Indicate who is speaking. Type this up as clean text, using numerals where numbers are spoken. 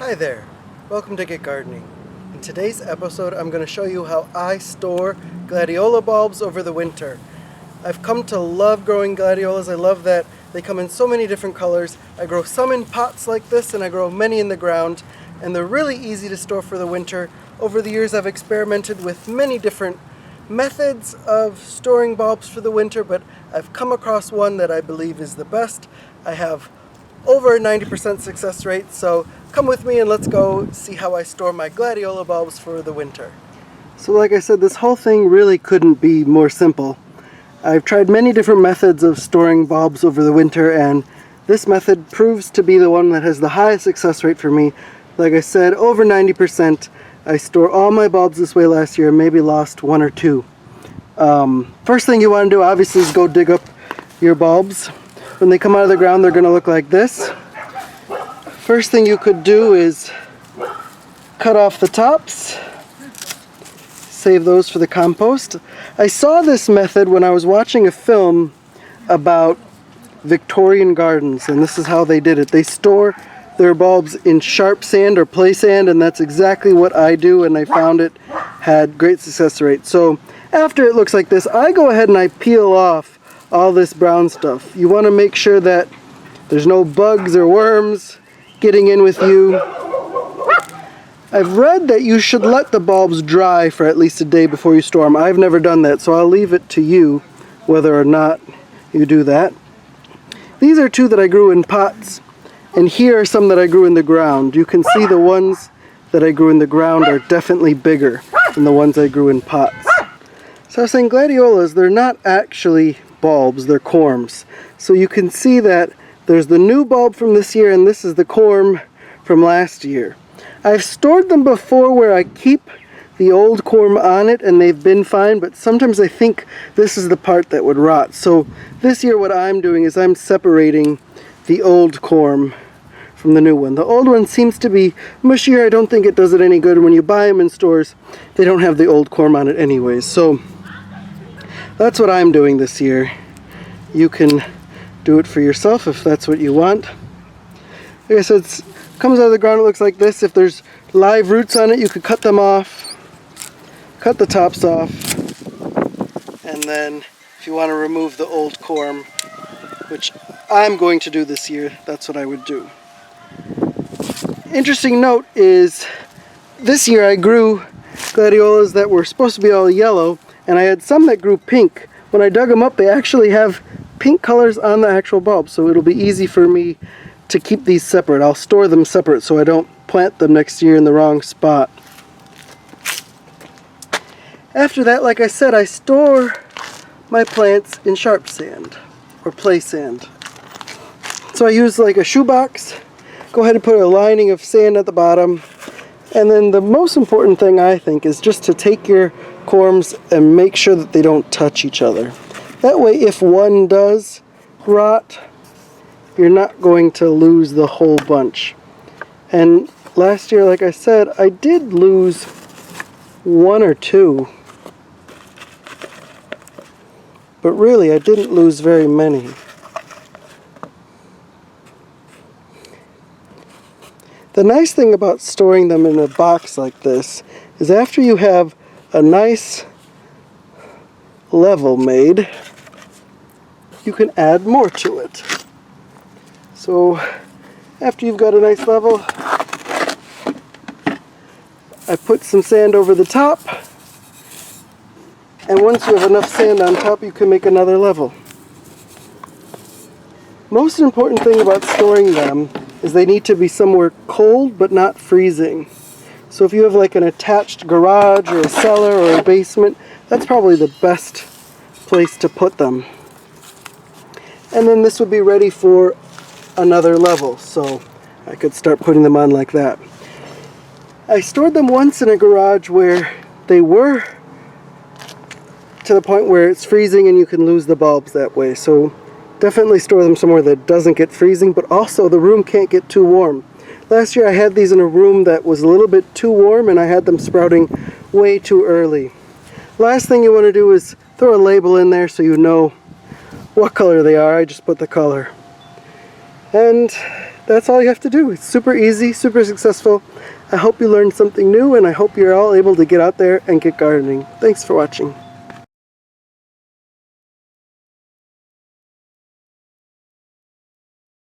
Speaker 1: Hi there, welcome to Get Gardening. In today's episode I'm going to show you how I store gladiola bulbs over the winter. I've come to love growing gladiolas. I love that they come in so many different colors. I grow some in pots like this and I grow many in the ground, and they're really easy to store for the winter. Over the years I've experimented with many different methods of storing bulbs for the winter, but I've come across one that I believe is the best. I have over a 90% success rate, so come with me and let's go see how I store my gladiola bulbs for the winter. So like I said, this whole thing really couldn't be more simple. I've tried many different methods of storing bulbs over the winter, and this method proves to be the one that has the highest success rate for me. Like I said, over 90%. I store all my bulbs this way last year and maybe lost one or two. First thing you want to do obviously is go dig up your bulbs. When they come out of the ground, they're going to look like this. First thing you could do is cut off the tops. Save those for the compost. I saw this method when I was watching a film about Victorian gardens, and this is how they did it. They store their bulbs in sharp sand or play sand, and that's exactly what I do, and I found it had great success rate. So after it looks like this, I go ahead and I peel off all this brown stuff. You want to make sure that there's no bugs or worms getting in with you. I've read that you should let the bulbs dry for at least a day before you store them. I've never done that, so I'll leave it to you whether or not you do that. These are two that I grew in pots, and here are some that I grew in the ground. You can see the ones that I grew in the ground are definitely bigger than the ones I grew in pots. So I was saying, gladiolas, they're not actually bulbs, they're corms. So you can see that there's the new bulb from this year, and this is the corm from last year. I've stored them before where I keep the old corm on it and they've been fine, but sometimes I think this is the part that would rot. So this year what I'm doing is I'm separating the old corm from the new one. The old one seems to be mushier. I don't think it does it any good. When you buy them in stores, they don't have the old corm on it anyways. So that's what I'm doing this year. You can do it for yourself if that's what you want. Like I said, it comes out of the ground, it looks like this. If there's live roots on it, you could cut them off, cut the tops off, and then if you want to remove the old corm, which I'm going to do this year, that's what I would do. Interesting note is this year I grew gladiolas that were supposed to be all yellow, and I had some that grew pink. When I dug them up, they actually have pink colors on the actual bulb, so it'll be easy for me to keep these separate. I'll store them separate so I don't plant them next year in the wrong spot. After that, like I said, I store my plants in sharp sand or play sand. So I use like a shoebox, go ahead and put a lining of sand at the bottom, and then the most important thing I think is just to take your corms and make sure that they don't touch each other. That way if one does rot, you're not going to lose the whole bunch. And last year, like I said, I did lose one or two, but really I didn't lose very many. The nice thing about storing them in a box like this is after you have a nice level made, you can add more to it. So after you've got a nice level, I put some sand over the top, and once you have enough sand on top, you can make another level. Most important thing about storing them is they need to be somewhere cold but not freezing. So if you have like an attached garage or a cellar or a basement, that's probably the best place to put them. And then this would be ready for another level, so I could start putting them on like that. I stored them once in a garage where they were to the point where it's freezing and you can lose the bulbs that way. So definitely store them somewhere that doesn't get freezing, but also the room can't get too warm. Last year I had these in a room that was a little bit too warm and I had them sprouting way too early. Last thing you want to do is throw a label in there so you know what color they are. I just put the color. And that's all you have to do. It's super easy, super successful. I hope you learned something new, and I hope you're all able to get out there and get gardening. Thanks for watching.